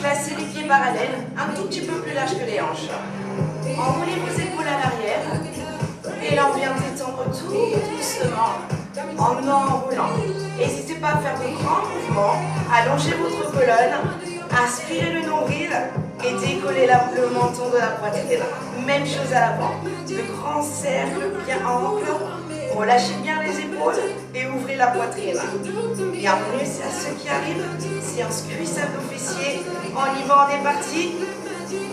Placez les pieds parallèles, un tout petit peu plus large que les hanches. Enroulez vos épaules à l'arrière. Et là, on vient détendre tout doucement en enroulant. N'hésitez pas à faire de grands mouvements. Allongez votre colonne. Inspirez le nombril et décollez le menton de la poitrine. Même chose à l'avant. De grands cercles bien amples. Relâchez bien les épaules et ouvrez la poitrine. Bienvenue, c'est à ceux qui arrivent. Séance cuisse abdos fessiers. On y va, on est parti.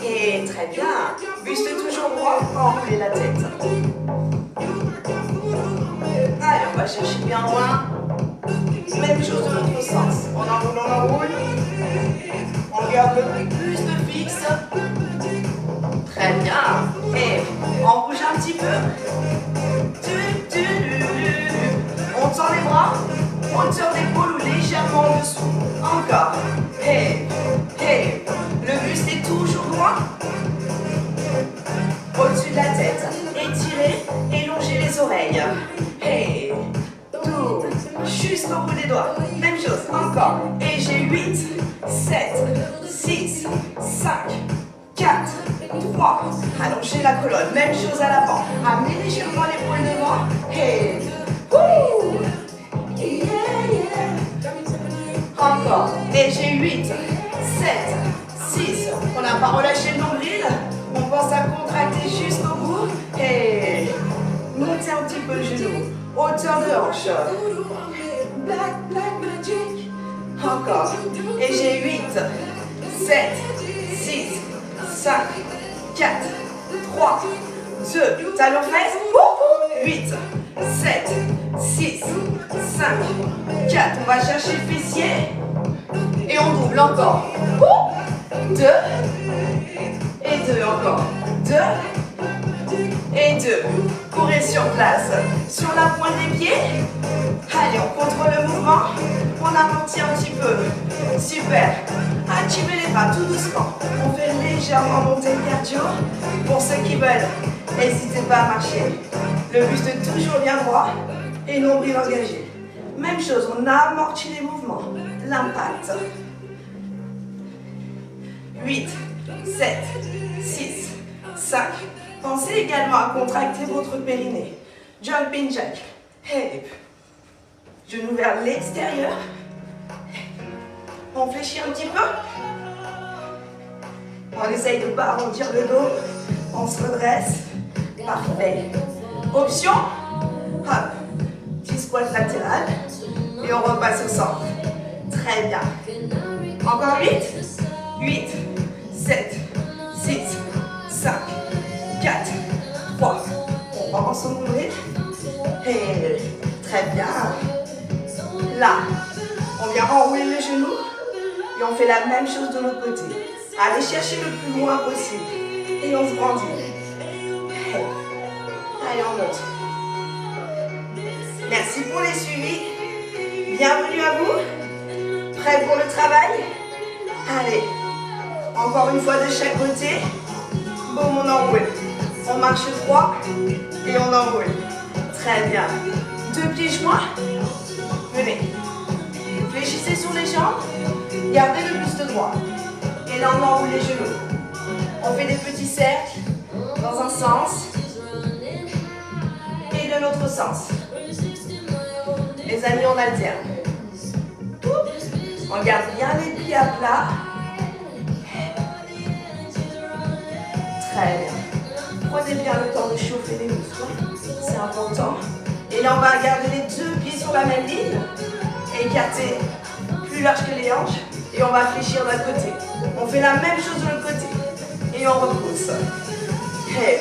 Et très bien. Buste toujours droit, enroulez la tête. Allez, on va chercher bien loin. Même chose de l'autre sens. On enroule, on enroule. On garde le buste fixe. Très bien. Et on bouge un petit peu. On tend les bras. Hauteur d'épaule ou légèrement en dessous. Encore. Hey, hey. Le buste est toujours droit. Au-dessus de la tête. Étirez et longez les oreilles. Hey, tout. Jusqu'au bout des doigts. Même chose. Encore. Et j'ai 8, 7, 6, 5, 4, 3. Allongez la colonne. Même chose à l'avant. Amenez légèrement l'épaule devant. Hey. Wouh. Yeah, yeah. Encore. Et j'ai 8, 7, 6. On n'a pas relâché le nombril. On pense à contracter jusqu'au bout. Et montez un petit peu le genou. Hauteur de hanche. Encore. Et j'ai 8, 7, 6, 5, 4, 3, 2. Talons fesses. 8, 7, 6, 5, 4. On va chercher le fessier. Et on double encore. 2. Et 2 encore. 2. Et 2. Courez sur place. Sur la pointe des pieds. Allez, on contrôle le mouvement. On amortit un petit peu. Super. Activez les bras tout doucement. On fait légèrement monter le cardio. Pour ceux qui veulent, n'hésitez pas à marcher. Le buste toujours bien droit. Et nombril engagé. Même chose, on amortit les mouvements. L'impact. 8, 7, 6, 5. Pensez également à contracter votre périnée. Jumping jack. Hip. Genou vers l'extérieur. On fléchit un petit peu. On essaye de ne pas arrondir le dos. On se redresse. Parfait. Option. Hop. Petit squat latéral. Et on repasse au centre. Très bien. Encore 8. 8, 7, 6, 5, 4, 3. On avance au nombril. Et très bien. Là, on vient enrouler les genoux. Et on fait la même chose de l'autre côté. Allez chercher le plus loin possible. Et on se grandit. Hey. Allez, on monte. Merci pour les suivis. Bienvenue à vous. Prêts pour le travail? Allez. Encore une fois de chaque côté. Boum, on enroule. On marche droit et on enroule. Très bien. Deux pieds joints. Venez. Fléchissez sur les jambes. Gardez le buste droit. Et là, on enroule les genoux. On fait des petits cercles dans un sens et de l'autre sens. Les amis, on alterne. On garde bien les pieds à plat. Très bien. Prenez bien le temps de chauffer les muscles. C'est important. Et là, on va garder les deux pieds sur la même ligne. Écarter plus large que les hanches. Et on va fléchir d'un côté. On fait la même chose de l'autre côté. Et on repousse. Hey.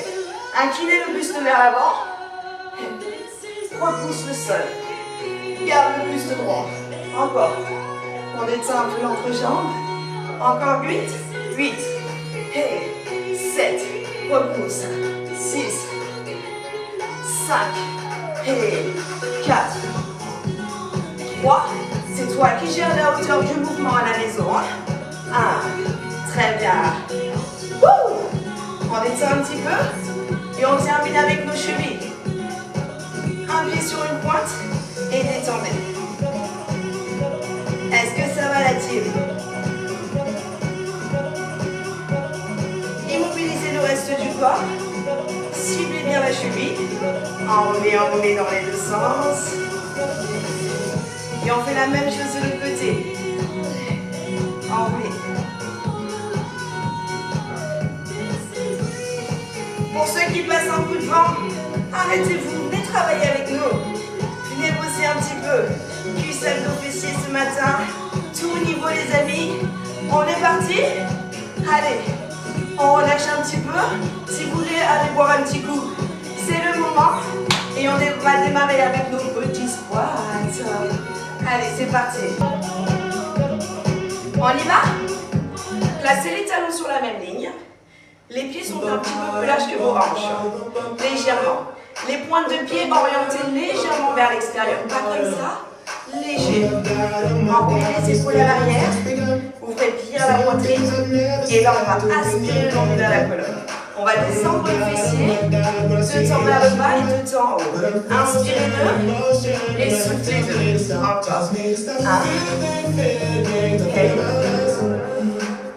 Inclinez le buste vers l'avant. Repousse le sol. Garde le buste droit. Encore. On étend un peu l'entrejambe. Encore 8. 8. Hey. 7. Repousse. 6. 5. Et 4. 3. C'est toi qui gères la hauteur du mouvement à la maison. 1. Très bien. Wouh! On étend un petit peu. Et on termine avec nos chevilles. Un pied sur une pointe. Et détendez. Est-ce que ça va la team? Enroulez dans les deux sens. Et on fait la même chose de l'autre côté. Enroulez. Pour ceux qui passent un coup de vent, arrêtez-vous, venez travailler avec nous. Venez bosser un petit peu. Cuisse, abdos, fessiers ce matin. Tout au niveau les amis. On est parti. Allez, on relâche un petit peu. Si vous voulez aller boire un petit coup, c'est le moment. Et on va démarrer avec nos petits squats. Allez, c'est parti. On y va? Placez les talons sur la même ligne. Les pieds sont un petit peu plus larges que vos hanches. Légèrement. Les pointes de pied orientées légèrement vers l'extérieur. Pas comme ça. Léger. Enroulez les épaules à l'arrière. Ouvrez bien la poitrine. Et là, on va aspirer le long de la colonne. On va descendre le fessier. 2 temps vers le bas et 2 temps en haut. Inspirez 2. Et soufflez 2. Encore. 1. Et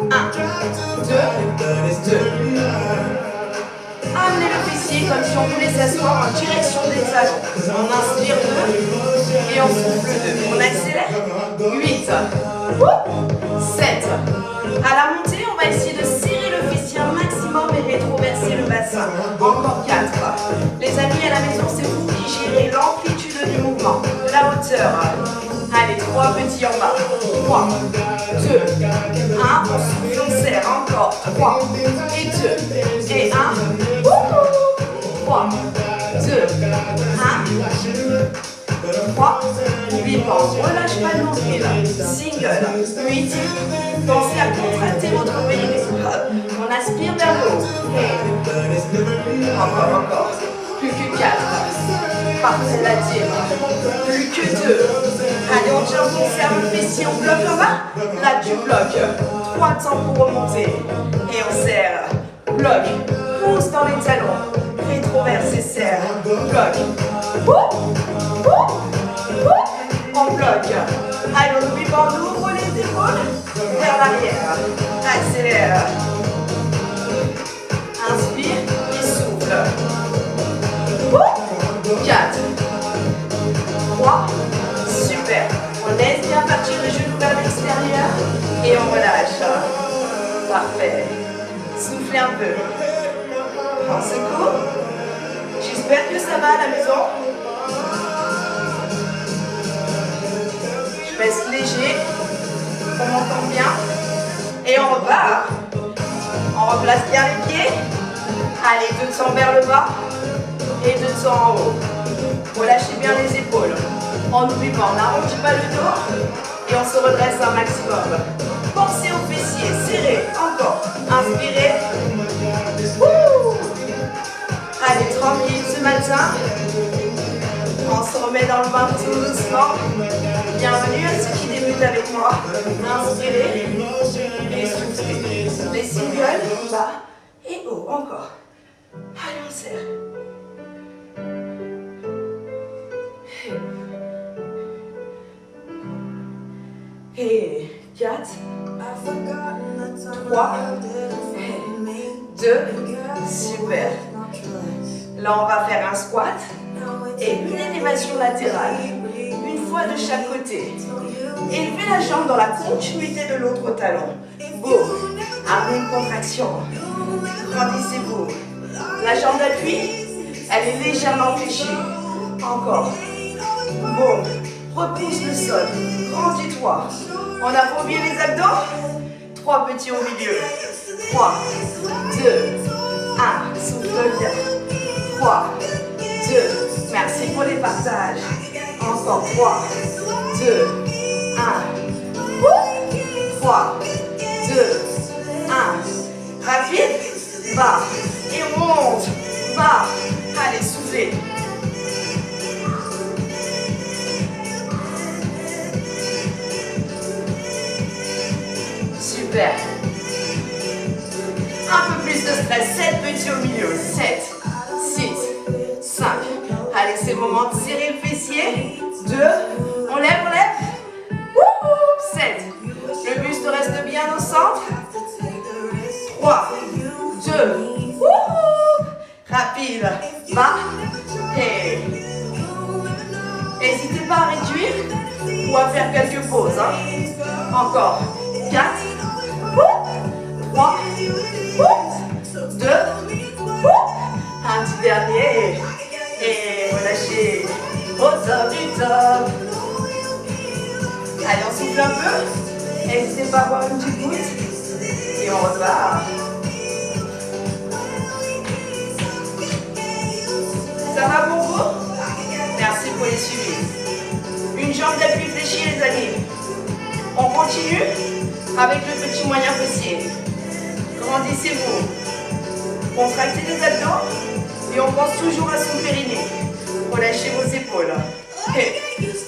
1, 2, 2. Amenez le fessier comme si on voulait s'asseoir en direction des talons. On inspire 2 et on souffle 2. On accélère. 8, 7. À la montée, on va essayer de serrer le fessier un maximum et rétroverser le bassin. Encore 4. Les amis à la maison, c'est vous qui gérez l'amplitude du mouvement, la hauteur. Allez, 3 petits en bas. 3, 2, 1. On souffle, on serre. Encore. 3 et 2 et 1. 3, 2, 1. 3. Vivant. Relâche pas le nombril. Single. 8. Pensez à contracter votre périnée. On aspire vers le haut. Encore. Plus que 4. Parfait, la tire. Plus que 2. Allez, on jump, on serre le fessier, on bloque en bas. Là, tu bloques. 3 temps pour remonter. Et on serre. Bloque. Pousse dans les talons. Rétroverse et serre. Bloque. On bloque. Allez, on n'oublie pas, on ouvre les épaules vers l'arrière. Accélère. Inspire et souffle. 4, 3, super. On laisse bien partir les genoux vers l'extérieur et on relâche. Parfait. Soufflez un peu. On secoue. J'espère que ça va à la maison. Je reste léger. On m'entend bien. Et on repart. On replace bien les pieds. Allez, 2 temps vers le bas. Et 2 temps en haut. Relâchez bien les épaules. En n'oublie pas, on n'arrondit pas le dos. Et on se redresse un maximum. Pensez aux fessiers, serrez. Encore. Inspirez. Allez, tranquille ce matin. On se remet dans le bain tout doucement. Bienvenue à ceux qui débutent avec moi. Inspirez. Et soufflez. Les singles, bas et haut. Encore. Allez, on serre. Et 4, 3, 2, super. Là, on va faire un squat et une élévation latérale, une fois de chaque côté. Élevez la jambe dans la continuité de l'autre talon. Boum. Amenez une contraction. Grandissez-vous. La jambe d'appui, elle est légèrement fléchie. Encore. Boum. Repousse le sol. Grandis-toi. On a pas oublié les abdos. 3 petits au milieu. 3, 2, 1. Souffle bien. 3, 2. Merci pour les partages. Encore 3, 2, 1. 3, 2, 1. Rapide. Bas. Et on monte. Bas. Allez, soufflez. Super. Un peu plus de stress. 7 petits au milieu. 7, 6, 5. Allez, c'est le moment de serrer le fessier. 2. On lève, on lève. 7. Le buste reste bien au centre. 3, 2. Rapide. Bas. Et Encore. 4, 3, 2, un petit dernier. Et relâchez au top du top. Allez, on souffle un peu. N'hésitez pas à boire une petite goutte. Et on repart. Ça va pour vous? Merci pour les suivis. Une jambe d'appui fléchie, les amis. On continue avec le petit moyen fessier. Grandissez-vous. Contractez les abdos et on pense toujours à son périnée. Relâchez vos épaules. Et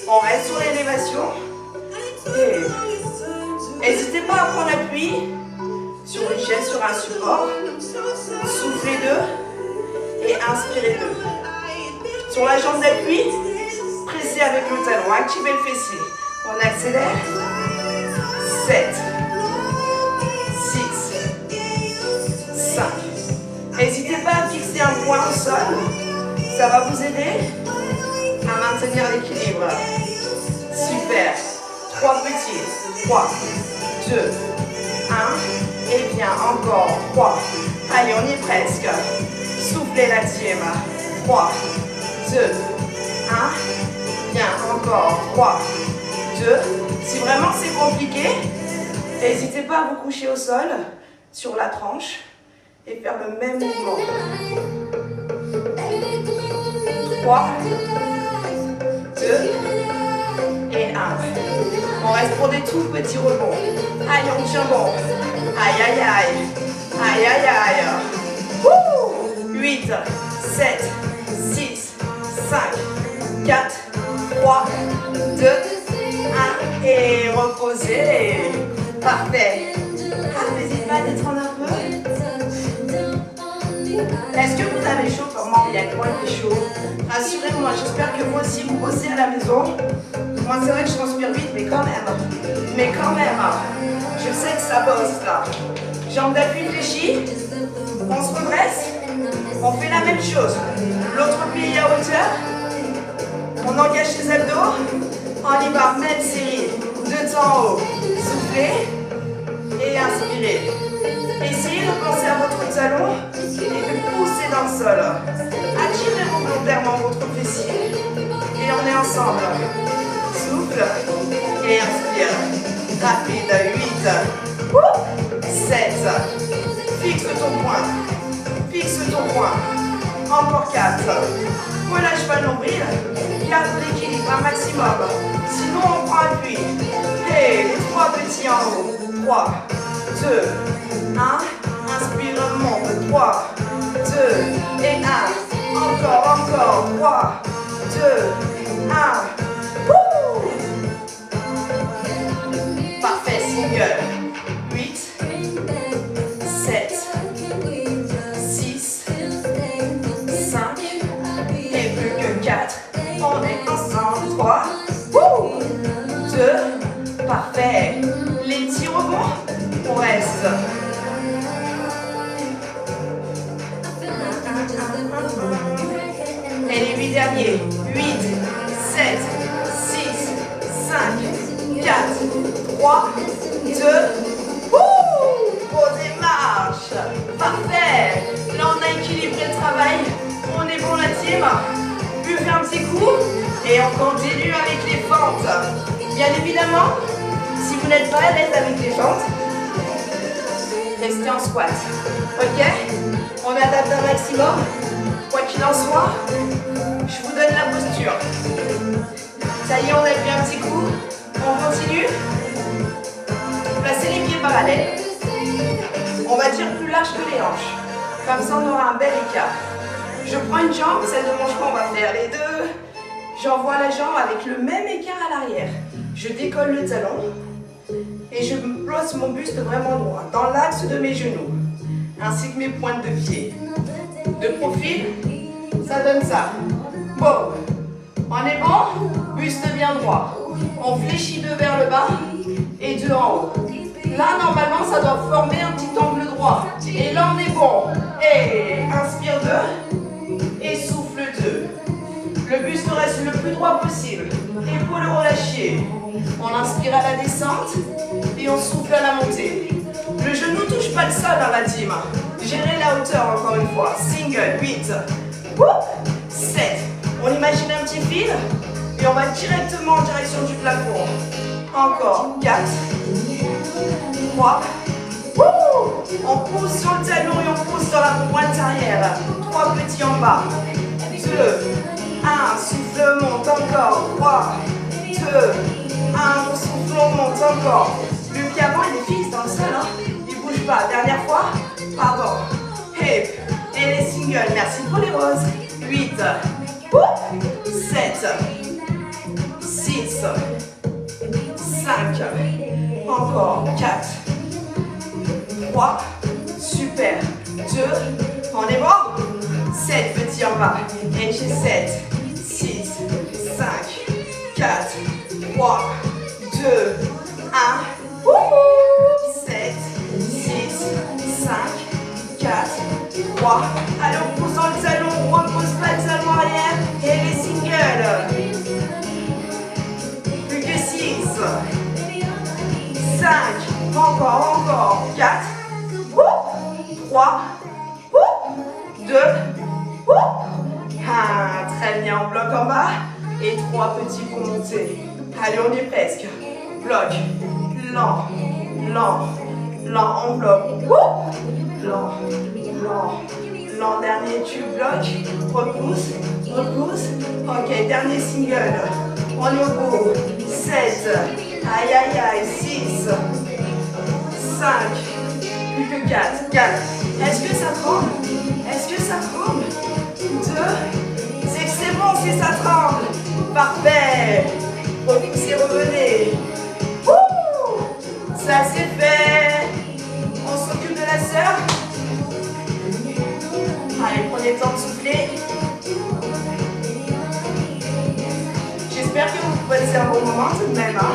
on reste sur l'élévation. Et n'hésitez pas à prendre appui sur une chaise, sur un support. Soufflez deux et inspirez deux. Sur la jambe d'appui, pressez avec le talon, activez le fessier. On accélère. 7, 6, 5. N'hésitez pas à fixer un point au sol. Ça va vous aider à maintenir l'équilibre. Super. 3 petits. 3, 2, 1. Et bien encore. 3. Allez, on y est presque. Soufflez la deuxième. 3, 2, 1. Bien, encore. 3, 2. Si vraiment c'est compliqué, n'hésitez pas à vous coucher au sol, sur la tranche, et faire le même mouvement. 3, 2, et 1. On reste pour des tout petits rebonds. Allez, on tient bon. Aïe, aïe, aïe. Aïe, aïe, aïe. 8, 7, 6, 5, 4, 3, 2, 1. Et reposez. Parfait. N'hésitez pas à détendre un peu. Est-ce que vous avez chaud comme moi? Il y a quoi qui est chaud? Rassurez-moi, j'espère que vous aussi vous bossez à la maison. Moi c'est vrai que je transpire vite, mais quand même, je sais que ça bosse là. Jambes d'appui fléchies, on se redresse, on fait la même chose. L'autre pied à hauteur, on engage les abdos, on y va, même série, deux temps en haut, soufflez et inspirez. Essayez de penser à votre talon et de pousser dans le sol. Attirez volontairement votre fessier et on est ensemble. Souffle et inspire. Rapide, 8, 7. Fixe ton point. Fixe ton point. Encore 4. Relâche pas le nombril. Garde l'équilibre un maximum. Sinon on prend appui. Et les 3 petits en haut. 3, 2, 1. Inspire, monte. 3, 2 et 1. Encore. 3, 2, 1. Parfait, single. 8, 7, 6, 5, et plus que 4. On est ensemble. 3, 2, parfait. Les petits rebonds, on reste. Et les 8 derniers. 8, 7, 6, 5, 4, 3, 2, posez marche. Parfait. Là, on a équilibré le travail. On est bon la team. Buvez un petit coup et on continue avec les fentes. Bien évidemment, si vous n'êtes pas à l'aise avec les fentes, restez en squat. Ok? On adapte un maximum. Quoi qu'il en soit, je vous donne la posture. Ça y est, on a pris un petit coup. On continue. Placez les pieds parallèles. On va dire plus large que les hanches. Comme ça, on aura un bel écart. Je prends une jambe, celle de mon chemin, on va faire les deux. J'envoie la jambe avec le même écart à l'arrière. Je décolle le talon et je place mon buste vraiment droit, dans l'axe de mes genoux, ainsi que mes pointes de pied. De profil, ça donne ça. Bon, on est bon? Buste bien droit. On fléchit deux vers le bas et deux en haut. Là, normalement, ça doit former un petit angle droit. Et là, on est bon. Et inspire 2 et souffle 2. Le buste reste le plus plus droit possible. Épaules relâchées. On inspire à la descente et on souffle à la montée. Le genou ne touche pas le sol dans la team. Gérez la hauteur encore une fois. Single, 8, 7. On imagine un petit fil et on va directement en direction du plafond. Encore, 4, 3, on pousse sur le talon et on pousse sur la pointe arrière. 3 petits en bas. 2, 1, souffle, monte encore. 3, 2, 1, on souffle, on monte encore. Le pied avant, il est fixe dans le sol, hein. Il ne bouge pas. Dernière fois, pardon. Hip. Et les singles, merci pour les roses. 8, 7, 6, 5, encore 4, 3, super, 2, on est bon, 7 petits en bas, et j'ai 7, 6, 5, 4, 3, 2, 1, 7, 6, 5, 4, 3, allez on pousse dans le talon, on repose pas le talon arrière, et les singles, plus que 6, 5, encore, 4, 3, 2, 1, très bien, on bloque en bas, et 3 petits pour monter. Allez, on y est presque. Bloc, lent, on bloque. Lent, dernier, tu bloques, repousse. Ok, dernier single. On est au bout. 7, aïe, 6, 5, plus que 4. Est-ce que ça tremble? 2, c'est que c'est bon si ça tremble. Parfait. Repoussez, revenez. Ça c'est fait. On s'occupe de la sœur. Allez, prenez le temps de souffler. J'espère que vous passez un bon moment tout de même. Hein.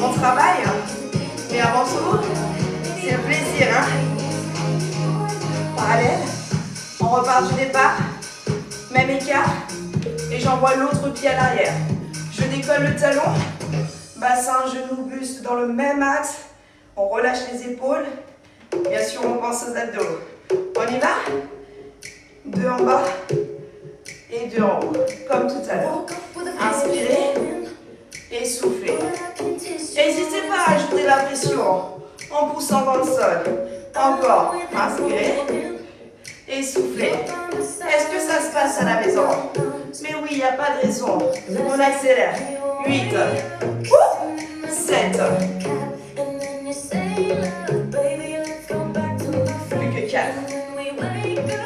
On travaille. Mais avant tout, c'est le plaisir. Hein. Parallèle. On repart du départ. Même écart. Et j'envoie l'autre pied à l'arrière. Je décolle le talon. Bassin, genou, buste dans le même axe. On relâche les épaules. Bien sûr, on pense aux abdos. On y va? 2 en bas et 2 en haut, comme tout à l'heure. Inspirez et soufflez. N'hésitez pas à ajouter la pression en poussant dans le sol. Encore, inspirez et soufflez. Est-ce que ça se passe à la maison? Mais oui, il n'y a pas de raison. On accélère. 8, 7, plus que 4.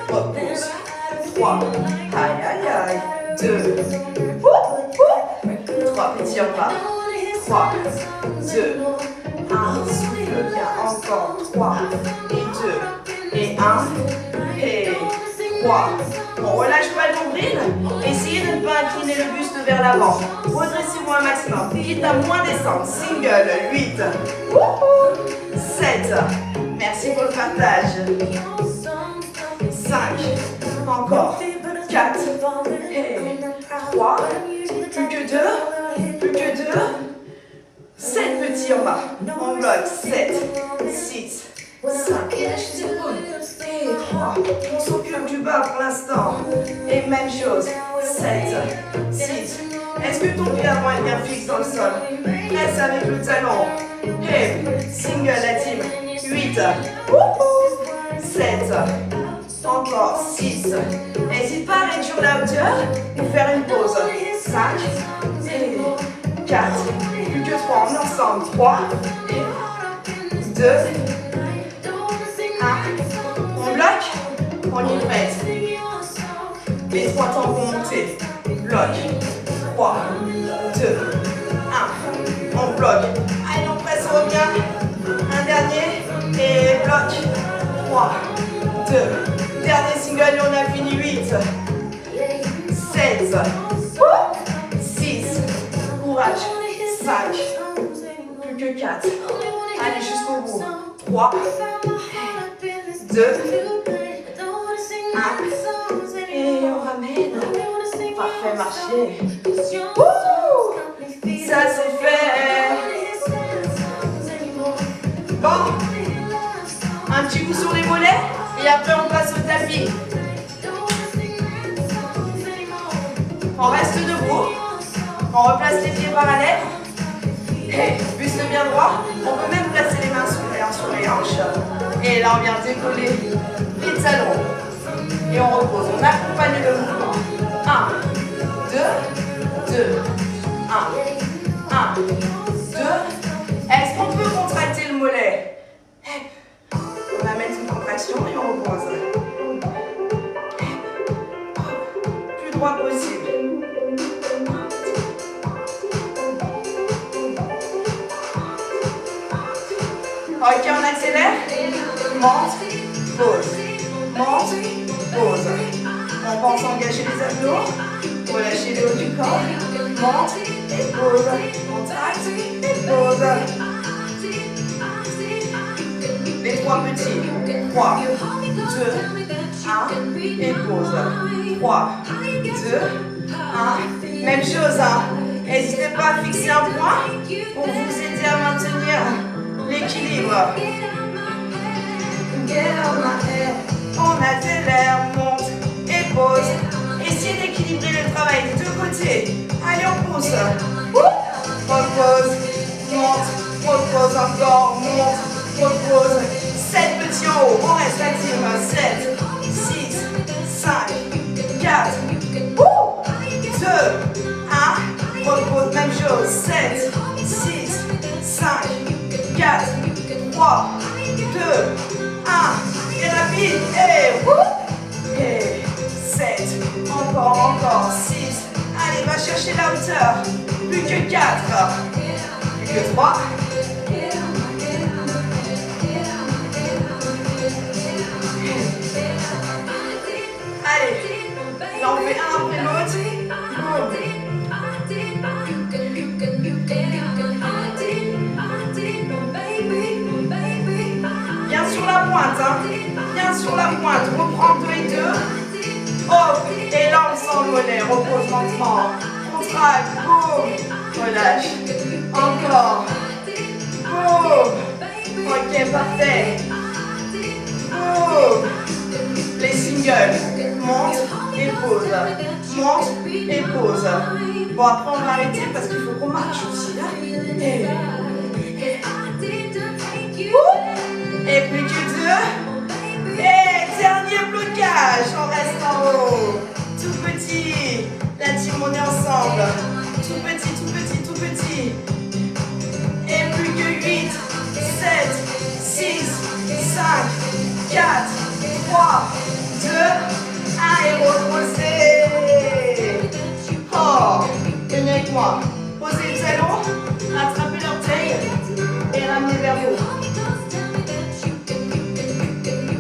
Repousse. 3. Aïe. 2. 3 petits en bas. 3, 2, 1. Souffle bien. Encore. 3 et 2. Et 1. Et 3. On relâche pas le nombril. Essayez de ne pas incliner le buste vers l'avant. Redressez-vous un maximum. Quitte à moins descendre. Single. 8. 7. Merci pour le partage. 5. Encore. 4. Et 3. Plus que 2. 7 petits en bas. On bloque. 7. 6. 5. Et 3. On s'occupe du bas pour l'instant. Et même chose. 7. 6. Est-ce que ton pied avant est bien fixe dans le sol? Presse avec le talon. Et single la team. 8. 7. Encore 6. N'hésite pas à réduire la hauteur ou faire une pause. 5. Et 4. Plus que 3. On est ensemble. 3. 2. 1. On bloque. On y est prête. Les 3 temps vont monter. Bloc. 3. 2. 1. On bloque. Allez, on presse, on revient. Un dernier. Et bloc. 3. 2. Dernier single, on a fini. 8. 16. 6. Courage. 5. Plus que 4. Allez, jusqu'au bout. 3. 2. 1. Et on ramène. Parfait, marcher. Wouh! Ça c'est fait. Bon, un petit coup sur les mollets et après on passe au tapis. On reste debout, on replace les pieds parallèles et buste bien droit. On peut même placer les mains sur les hanches et là on vient décoller les talons et on repose. On accompagne le mouvement. 1, 2, 2, 1, 2. Est-ce qu'on peut contracter le mollet? On va mettre une contraction et on repose. Plus droit possible. Ok, on accélère. Monte, pause. Monte, pause. On pense engager les abdos. Relâcher le haut du corps. Monte et pause. Contracte et pause. Les trois petits. 3, 2, 1. Et pause. 3, 2, 1. Même chose. N'hésitez pas à fixer un point pour vous aider à maintenir l'équilibre. On accélère, monte et pose. Essayez d'équilibrer le travail des deux côtés. Allez, on pousse. Repose, monte, repose encore, monte, repose. 7 petits en haut, on reste actif. 7, 6, 5, 4, 2, 1. Repose, même chose. 7, 6, 5, 4, 3, 2, 1. Et rapide. Et 7. Encore. 6. Allez, va chercher la hauteur. Plus que 4. Plus que 3. Allez. Là, on fait un après l'autre. Bien sur la pointe, bien sur la pointe. Reprends 2 et 2. Hop, et là on sent le mollet. Repose lentement. Contracte, boum. Relâche. Encore. Boum. Ok, parfait. Boum. Les singles. Monte et pause. Monte et pause. Bon, après on va arrêter parce qu'il faut qu'on marche aussi. Et plus que 2. Et dernier blocage. On reste en haut. Tout petit. La team, on est ensemble. Tout petit. Et plus que 8, 7, 6, 5, 4, 3, 2, 1. Et reposez. Oh, venez avec moi. Posez le talon. Attrapez l'orteil. Et ramenez vers vous.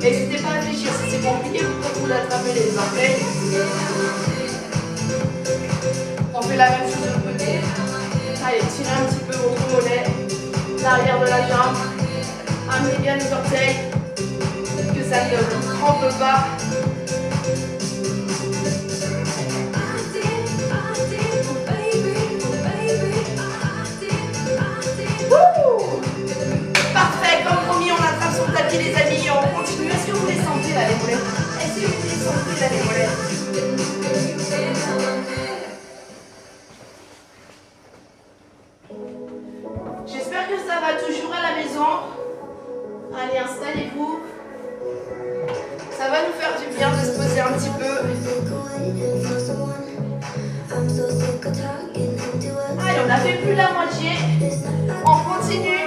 N'hésitez pas à réfléchir, si c'est compliqué, vous pouvez attraper les orteils. On fait la même chose de l'autre côté. Allez, tirez un petit peu votre mollet, l'arrière de la jambe. Amenez bien les orteils, que ça ne trempe pas. Parfait, comme promis, on attrape son tapis les amis et on continue. Est-ce que vous les sentez là les mollets? Est-ce que vous les sentez là les mollets? J'espère que ça va toujours à la maison. Allez, installez-vous. Ça va nous faire du bien de se poser un petit peu. Allez, on a fait plus de la moitié. On continue.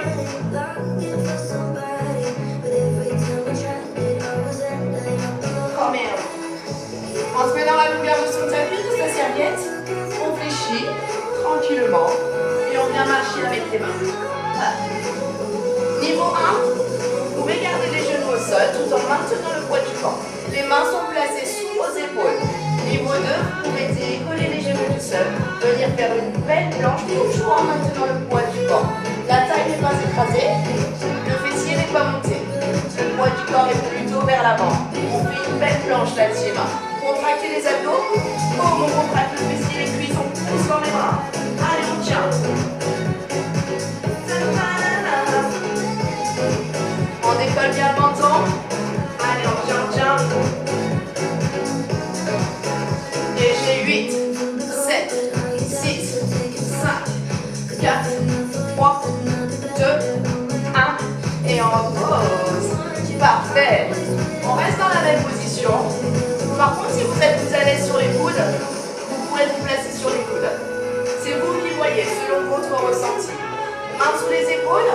Oh merde. On se met dans la longueur de son tapis, de sa serviette. On fléchit tranquillement. Et on vient marcher avec les mains. Voilà. Niveau 1, vous pouvez garder les genoux au sol tout en maintenant le poids du corps. Les mains sont placées sous vos épaules. Niveau 2, vous pouvez décoller les genoux du sol, venir faire une belle planche toujours en maintenant le poids du corps. La taille n'est pas écrasée, le fessier n'est pas monté. Le poids du corps est plutôt vers l'avant. On fait une belle planche là, team. Contractez les abdos. Oh, on contracte le fessier, les bien le menton. Allez, on tient. Et j'ai 8, 7, 6, 5, 4, 3, 2, 1. Et on repose. Parfait. On reste dans la même position. Par contre, si vous êtes plus à l'aise sur les coudes, vous pourrez vous placer sur les coudes. C'est vous qui voyez, selon votre ressenti. Mains sous les épaules.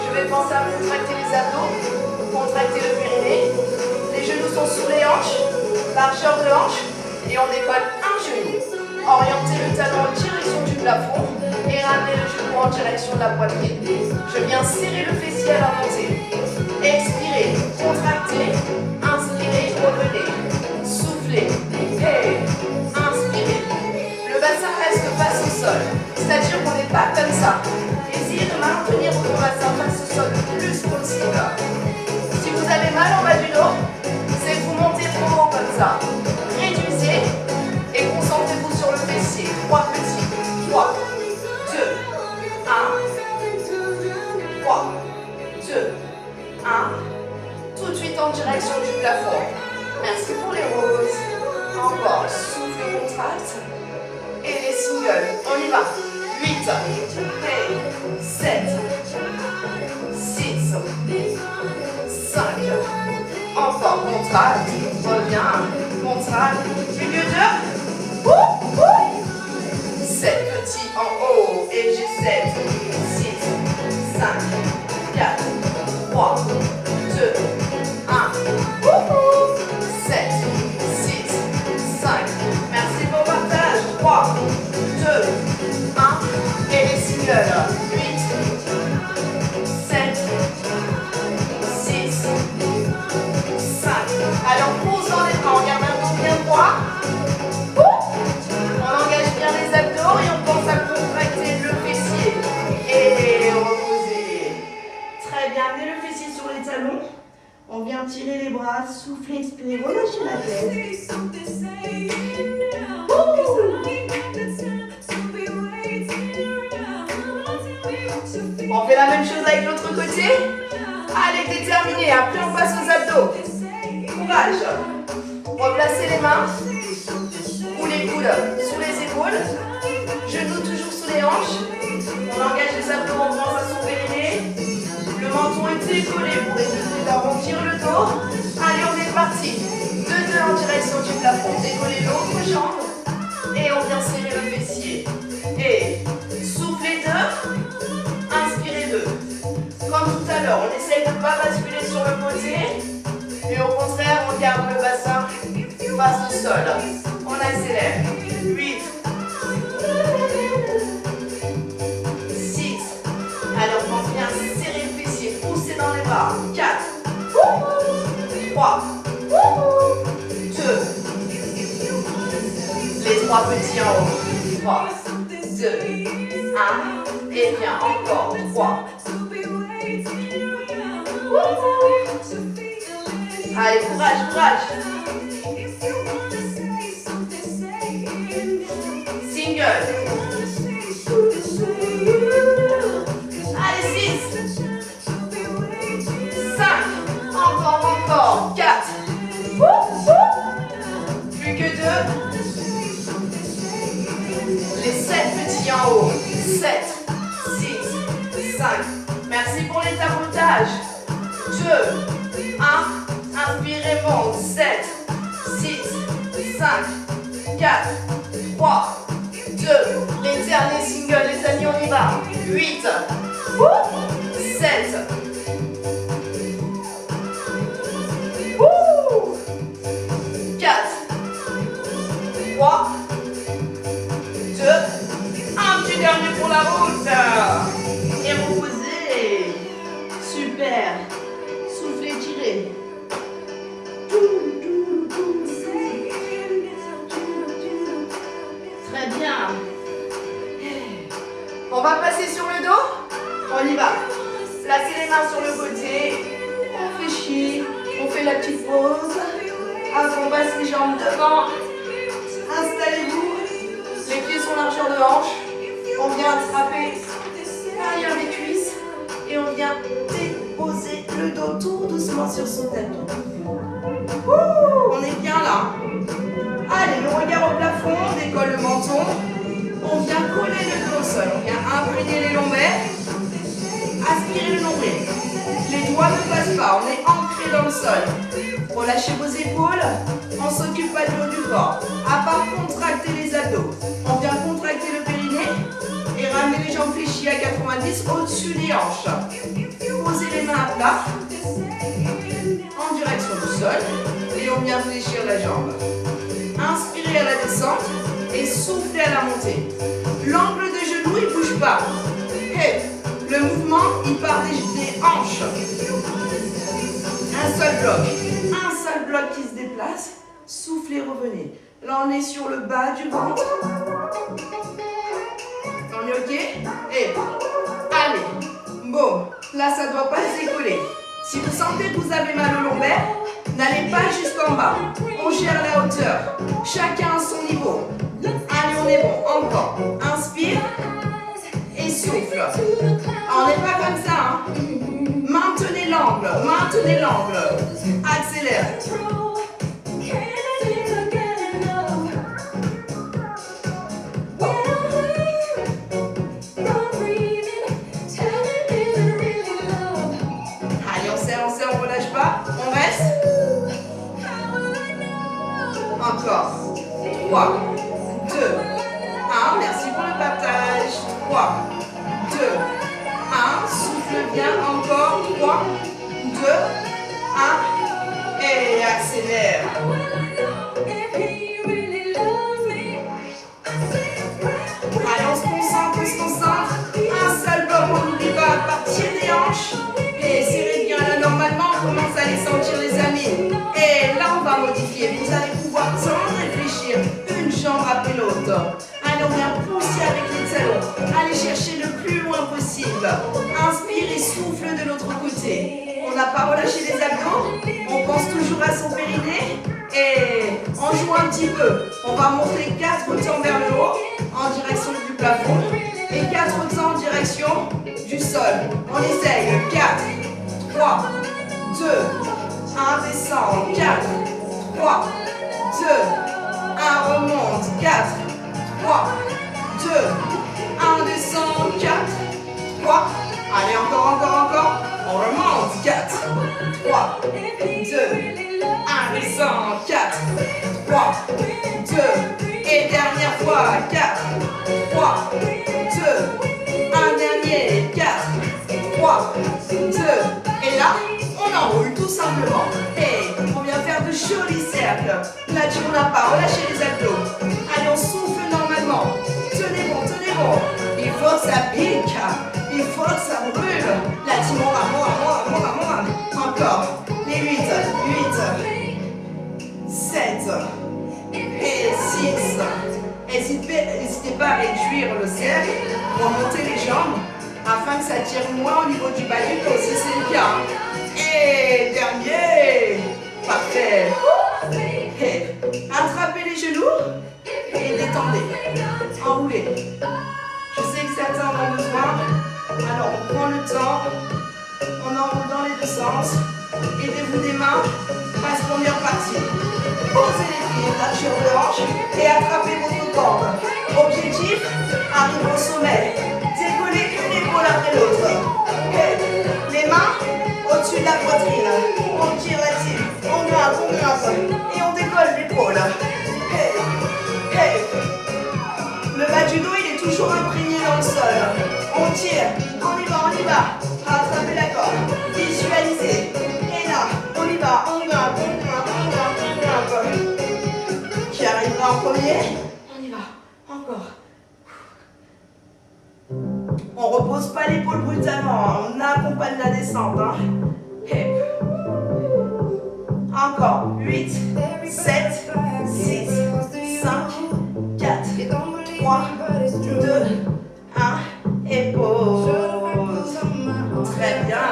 Je vais penser à contracter les abdos, contracter le périnée. Les genoux sont sous les hanches, largeur de hanche. Et on décolle un genou. Orientez le talon en direction du plafond et ramenez le genou en direction de la poitrine. Je viens serrer le fessier à la montée. Expirez, contractez, inspirez, revenez, soufflez, et inspirez. Le bassin reste face au sol, c'est-à-dire qu'on n'est pas comme ça. Essayez de maintenir votre bassin face au sol le plus possible. Si vous avez mal en bas du dos, c'est que vous montez trop haut comme ça. Réduisez et concentrez-vous sur le fessier. 3 petits. 3, 2, 1. 3, 2, 1. Tout de suite en direction du plafond. Merci pour les roses. Encore. Souffle, contracte. Et les singles. On y va. 8, 7, 6, 5. Encore. Contracte. Reviens. Contracte. Plus que 2. 7 petits en haut. Et j'ai 7, 6, 5, 4, 3, 2, 1. 7, 6, 5. Merci pour le partage. 3, 2, 1. Et les singles. 8, 7, 6, 5. Allez, on pousse dans les bras. On garde un dos bien droit. On engage bien les abdos et on pense à contracter le fessier. Et reposer. Très bien. Amenez le fessier sur les talons. On vient tirer les bras, souffler, expirer, relâcher la tête. On fait la même chose avec l'autre côté. Allez, déterminé. Après, on passe aux abdos. Courage. Replacez les mains ou les coudes sous les épaules. Genoux toujours sous les hanches. On engage les abdos, on pense à son périnée. Le menton est décollé pour éviter d'arrondir le dos. Allez, on est parti. 2 en direction du plafond. Décollez l'autre jambe. Et on vient serrer le fessier. Et soufflez 2. Inspirez 2. Comme tout à l'heure, on essaye de ne pas basculer sur le côté. Et au contraire, on garde le bassin face au sol. On accélère. 8. 6. Alors, on vient serrer le fessier. Pousser dans les bras. 4. 3. 2. Les 3 petits en haut. 3, 2, 1. Et bien, encore. 3. Allez, courage, courage. Single. Allez, 6. 5. Encore. 4. Plus que 2. Les 7 petits en haut. 7, 6, 5. Merci pour les tapotages. 2, 1. Inspirez, monte. 7, 6, 5, 4, 3, 2. Les derniers singles, les amis, on y va. 8, 7, 4, 3, 2. Un petit dernier pour la route. Et reposez. Super. Soufflez, tirez. Très bien. On va passer sur le dos. On y va. Placez les mains sur le côté. On fait chier. On fait la petite pause. On passe les jambes devant. Installez-vous. Les pieds sont largeur de hanche. On vient attraper derrière les cuisses. Et on vient déposer. poser le dos tout doucement sur son tapis. Ouh, on est bien là. Allez, le regard au plafond, on décolle le menton. On vient coller le dos au sol. On vient imprégner les lombaires. Aspirer le nombril. Les doigts ne passent pas, on est ancré dans le sol. Relâchez vos épaules, on ne s'occupe pas du haut du corps. À part contracter les abdos, on vient contracter le périnée et ramener les jambes fléchies à 90 au-dessus des hanches. Posez les mains à plat, en direction du sol, et on vient fléchir la jambe. Inspirez à la descente et soufflez à la montée. L'angle de genou, il ne bouge pas. Hey. Le mouvement, il part des hanches. Un seul bloc qui se déplace. Soufflez, revenez. Là, on est sur le bas du ventre. On est OK? Et allez, boum. Là, ça ne doit pas se décoller. Si vous sentez que vous avez mal au lombaire, n'allez pas jusqu'en bas. On gère la hauteur. Chacun à son niveau. Allez, on est bon. Encore. Inspire. Et souffle. On n'est pas comme ça. Hein. Maintenez l'angle. Maintenez l'angle. Accélère. Allez, on serre, on relâche pas. On reste. Encore. 3, 2, 1. Merci pour le partage. 3, 2, 1. Souffle bien. Encore. 3, 2, 1. Et accélère. Allez, on se concentre, on se concentre. Un seul bloc, on n'oublie pas. À partir des hanches. Et serrez bien là. Normalement, on commence à les sentir, les amis. Et là, on va modifier. Vous allez pouvoir sans réfléchir. Une jambe après l'autre. Allez, on vient pousser avec les talons. Allez chercher le plus loin possible. Inspire et souffle de l'autre côté. On n'a pas relâché les abdos. On pense toujours à son périnée. Et on joue un petit peu. On va monter 4 temps vers le haut, en direction du plafond. Et 4 temps en direction du sol. On essaye. 4, 3, 2, 1, descend. 4, 3, 2, 1, remonte. 4, 3, 2, 1, descend. 4, 3. Allez, encore. On remonte. 4, 3, 2, 1, descend. 4, 3, 2. Et dernière fois. 4, 3, 2, 1, dernier. 4, 3, 2. Et là, on enroule tout simplement. Et on vient faire de jolis cercles. Là-dessus, on n'a pas relâché les abdos. Allez, on souffle normalement. Tenez bon. Il faut que ça pique. Il faut que ça brûle. Là-dessus, on va. Encore. Les 8, 7 et 6. N'hésitez pas à réduire le cercle. Remonter les jambes afin que ça tire moins au niveau du bas du dos si c'est le cas. Et dernier. Parfait. Et attrapez les genoux et détendez. Enroulez. Je sais que certains en ont besoin. Alors on prend le temps. On enroule dans les deux sens. Aidez-vous des mains. Passe première partie. Posez les pieds, largeur de hanche et attrapez votre corde. Objectif, arrive au sommet. Décollez une épaule après l'autre. Les mains au-dessus de la poitrine. On tire là-dessus. On grimpe. Et on décolle l'épaule. Le bas du dos, il est toujours imprégné dans le sol. On tire. On y va. Attrapez la corde. Visualisez. Et là, on y va. On grimpe. Qui arrivera en premier? On y va. Encore. On repose pas l'épaule brutalement. On accompagne la descente. Encore. 8, 7, 6, 5, 4, 3, 2, 1. Et pause. Très bien.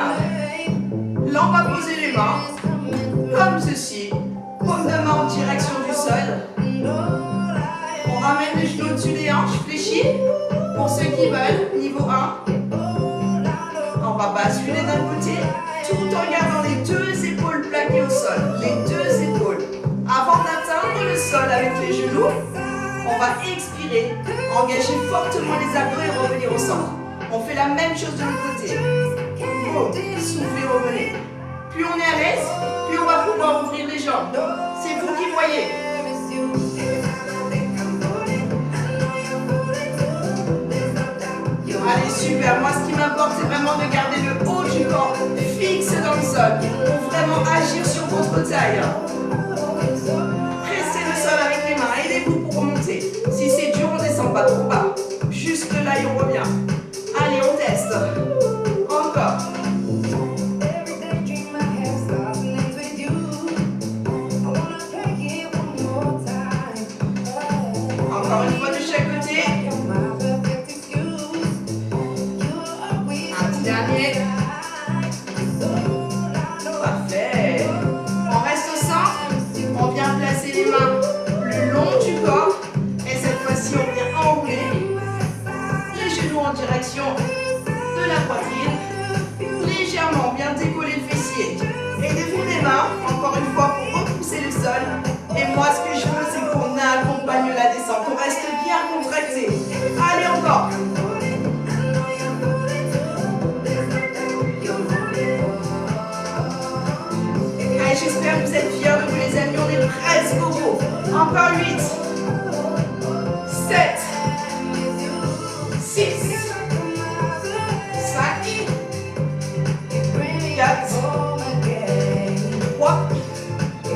Là, on va poser les mains comme ceci. Paume de main en direction du sol. On ramène les genoux au-dessus des hanches, fléchis. Pour ceux qui veulent, niveau 1. On va basculer d'un côté, tout On va expirer, engager fortement les abdos et revenir au centre. On fait la même chose de l'autre côté. Bon, soufflez, revenez. Plus on est à l'aise, plus on va pouvoir ouvrir les jambes. C'est vous qui voyez. Allez, super. Moi, ce qui m'importe, c'est vraiment de garder le haut du corps fixe dans le sol pour vraiment agir sur votre taille. Pressez le sol avec les mains. Aidez-vous pour remonter. Si c'est dur, on ne descend pas trop bas. Juste là et on revient. Allez, on teste. Encore. Encore une fois de chaque côté. Un petit dernier. Parfait. On reste au centre. On vient placer les mains le long du corps. Et cette fois-ci, on vient enrouler les genoux en direction de la poitrine. Légèrement, bien décoller le fessier. Aidez-vous les mains, encore une fois, pour repousser le sol. Et moi, ce que je veux, c'est qu'on accompagne la descente. On reste bien contracté. Allez, encore. Allez, j'espère que vous êtes fiers de vous, les amis. On est presque au bout. Encore 8, 7, 6, 5, 4, 3, 2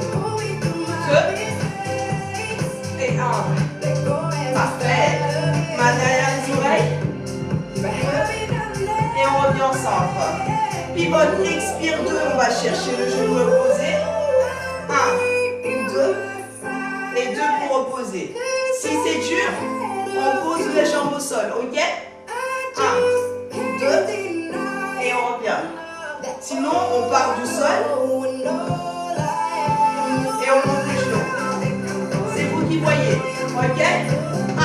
et 1. Parfait. Main derrière les oreilles. Et on revient au centre. Pivot, expire 2. On va chercher le genou opposé. 1, 2 et 2 pour opposer. Si c'est dur, on pose la jambe au sol. Ok? 1, 2 et on revient. Sinon, on part du sol et on monte les genoux. C'est vous qui voyez. Ok? 1,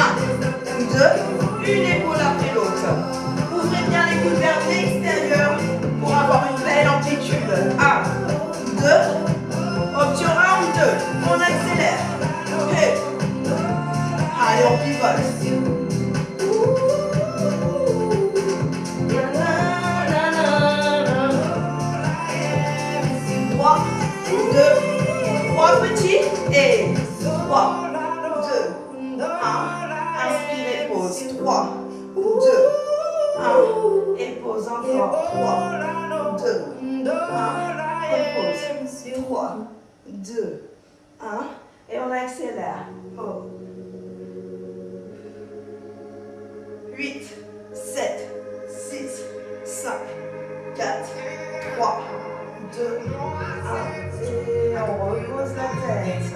2, une épaule après l'autre. Ouvrez bien les coudes vers l'extérieur pour avoir une belle amplitude. 1, 2, option round 2. On accélère. Et allez, on pivote. 3, 2, 3 petits et 3, 2, 1. Inspirez, pause. 3, 2, 1. Et pause encore. 3, 2, 1. Repose. 3, 2, 1. Et on accélère. 8, 7, 6, 5, 4, 3, 2, 1. Et on repose la tête.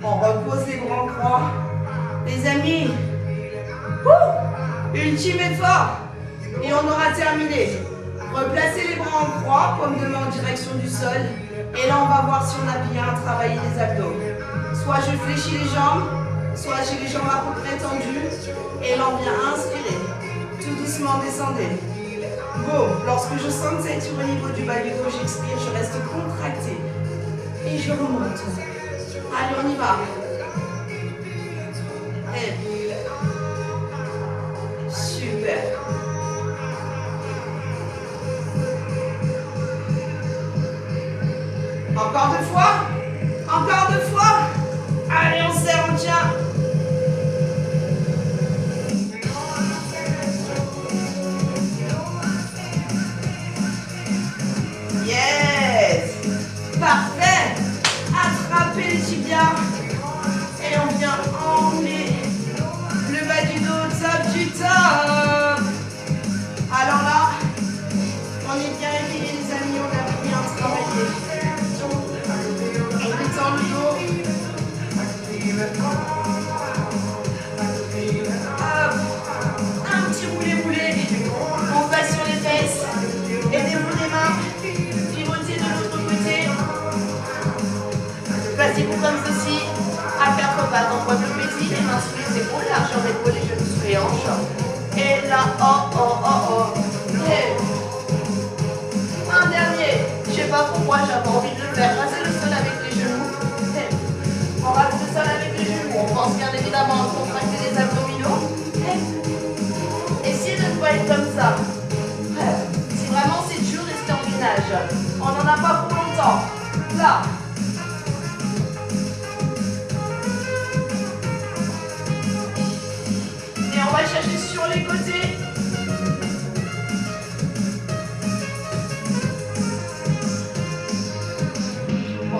On repose les bras en croix. Les amis, ultime effort. Et on aura terminé. Replacez les bras en croix, paume de main en direction du sol. Et là, on va voir si on a bien travaillé les abdos. Soit je fléchis les jambes, soit j'ai les jambes à peu près tendues. Et là, on vient inspirer. Tout doucement, descendez. Go. Lorsque je sens que ça étire au niveau du bas du dos, j'expire, je reste contracté. Et je remonte. Allez, on y va. Et super. Encore 2 fois. Encore 2 fois. Allez, on serre, on tient. Yes. Parfait. Attrapez les tibias. Et on vient emmener le bas du dos au top du top. Alors là, on est bien réveillés les amis, on a bien travaillé. On détend le dos. Hop. Un petit roulé-roulé. On passe sur les fesses. Aidez-vous les mains. Pivotez de l'autre côté. Placez-vous comme ceci. À 4 pattes en pointe de petit. Les mains sous les épaules. Largeur d'épaule, les genoux sous les hanches. Et là, Et un dernier. Je sais pas pourquoi j'avais envie de le faire. Raser le sol avec les genoux. On rase le sol avec les genoux. On pense bien évidemment à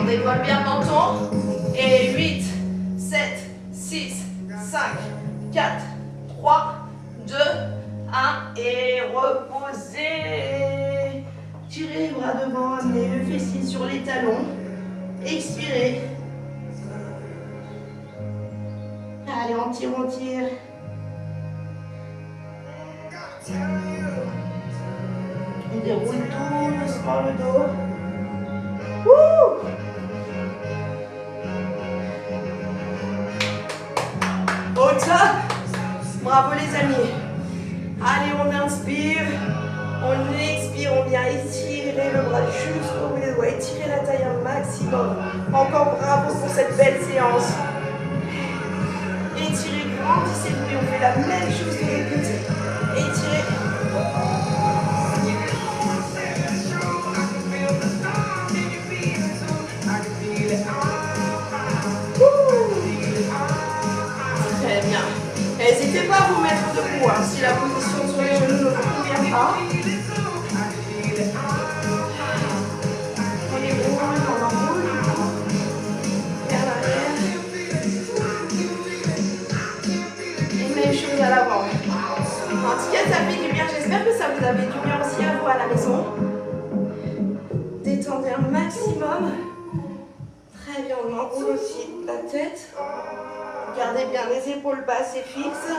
décolle bien le menton. Et 8, 7, 6, 5, 4, 3, 2, 1. Et reposez. Tirez les bras devant, amenez le fessier sur les talons. Expirez. Allez, on tire, on tire. On déroule tout doucement le dos. Wouh! Au top. Bravo les amis. Allez, on inspire. On expire. On vient étirer le bras jusqu'au bout des doigts. Étirer la taille un maximum. Encore bravo pour cette belle séance. Étirez, grandissez-vous. Et on fait la même chose que les petits. Étirez. Très bien. N'hésitez pas à vous mettre debout hein, si la position sur les genoux ne vous convient pas. On est bon, on enroule. Vers l'arrière. Et même chose à l'avant. En tout cas, ça fait du bien. J'espère que ça vous a fait du bien aussi à vous à la maison. Détendez un maximum. Très bien, on enroule aussi la tête. Gardez bien les épaules basses et fixes.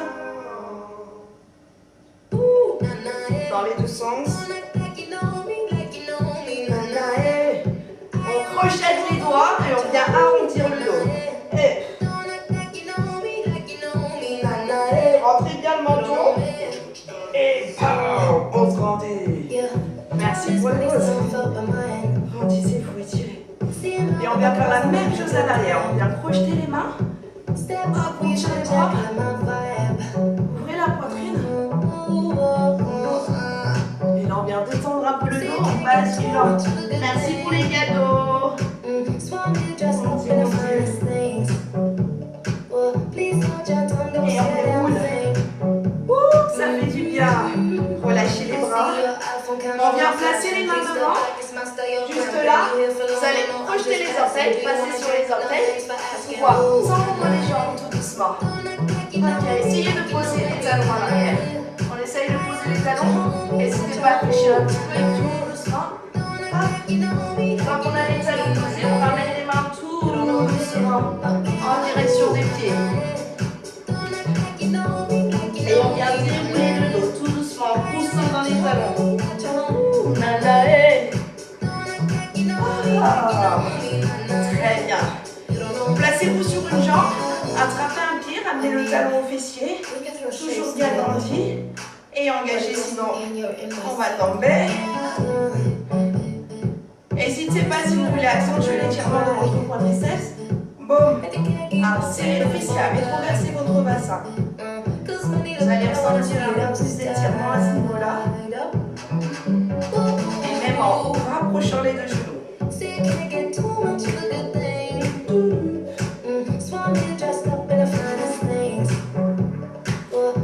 Dans les deux sens. On crochette les doigts et on vient arrondir le dos. Et rentrez bien le menton. Et on se grandit. Merci pour le pause. Grandissez-vous, étirez. Et on vient faire la même chose à l'arrière. On vient projeter les mains. Hop, on tire les bras. Ouvrez la poitrine. Et là, on vient détendre un peu le dos en basculant. Merci pour les cadeaux. Et on déroule. Ouh, ça fait du bien. Relâchez les bras. On vient placer les mains devant. Juste là, vous allez projeter les orteils, passer sur les orteils. Pouvoir tendre les jambes tout doucement. Ok, essayez de poser les talons à l'arrière. On essaye de poser les talons. N'hésitez pas à fléchir un petit peu et tout doucement. Une fois qu'on a les talons posés, on ramène les mains tout doucement en direction des pieds. Et on vient dérouler le dos tout doucement en poussant dans les talons. Très bien. Placez-vous sur une jambe, attrapez un pied, ramenez le talon au fessier, toujours bien grandi et engagé, sinon on va tomber. N'hésitez pas si vous voulez accentuer l'étirement de votre quadriceps. Boum. Serrez le fessier, rétroversez votre bassin. Vous allez ressentir un peu plus d'étirement à ce niveau-là. Et même en haut, rapprochant les deux genoux.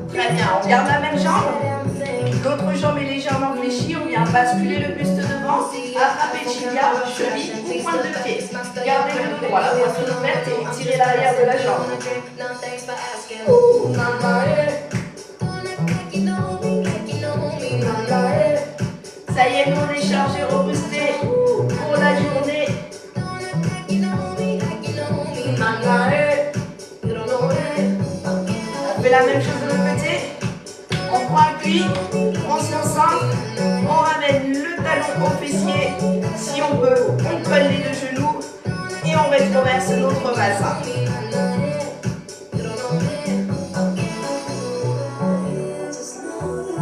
Très bien, on garde la même jambe. L'autre jambe est légèrement fléchie. On vient basculer le buste devant. Attrapez le tibia, cheville ou pointe de pied. Gardez le dos droit, la poitrine ouverte et tirez l'arrière de la jambe. Ça y est, nous on est chargé, robusté pour la journée. On fait la même chose de l'autre côté. On prend un puits, on se concentre, on ramène le talon au fessier. Si on peut, on colle les deux genoux et on rétroverse notre bassin.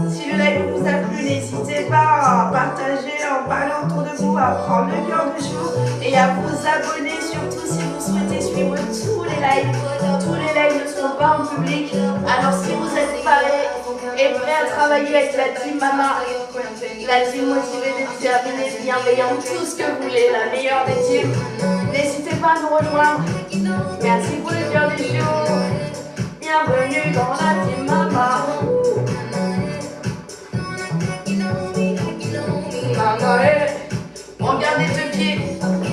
Si le live vous a plu, n'hésitez pas à partager, en parler autour de vous, à prendre le cœur de jour et à vous abonner, surtout si vous souhaitez suivre tous les lives. Tous les lives ne sont pas en public, alors si vous êtes parés et prêts à travailler avec la team Mama, la team motivée, déterminée, bienveillante, tout ce que vous voulez, la meilleure des teams, n'hésitez pas à nous rejoindre. Merci pour le cœur du jour. Bienvenue dans la team Mama. On garde les deux pieds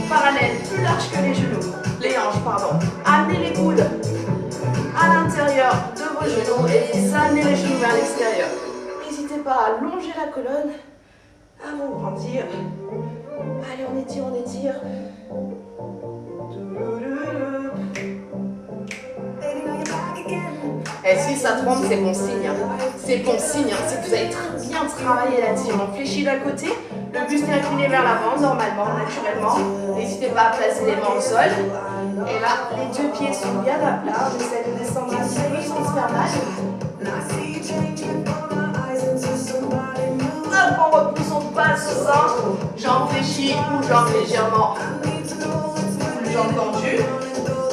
parallèles, plus larges large que les genoux, les hanches, pardon. Amenez les coudes à l'intérieur de vos genoux et vous amenez les genoux vers l'extérieur. N'hésitez pas à allonger la colonne, à vous grandir. Allez, on étire, on étire. Et si ça tremble, c'est bon signe. C'est bon signe, c'est que vous avez très bien travaillé là-dessus. On fléchit d'un côté, le buste est incliné vers l'avant, normalement, naturellement. N'hésitez pas à placer les mains au sol. Et là, les deux pieds sont bien à plat. On essaie de descendre un petit peu sans se faire mal. Hop, on repousse, on passe au sein. Jambes fléchies ou jambes légèrement. Jambes tendues.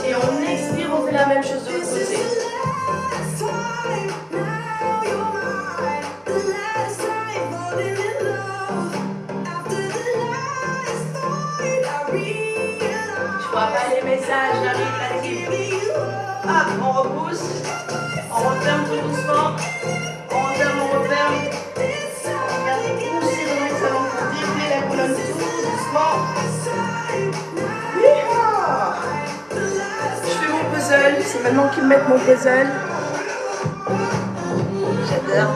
Et on expire, on fait la même chose de l'autre côté. Je vois pas les messages, j'arrive. Hop, on repousse. On referme tout doucement. On referme, on referme. Regardez, poussez dans l'exhalant pour dérouler la colonne tout doucement. Je fais mon puzzle. C'est maintenant qu'ils me mettent mon puzzle. J'adore.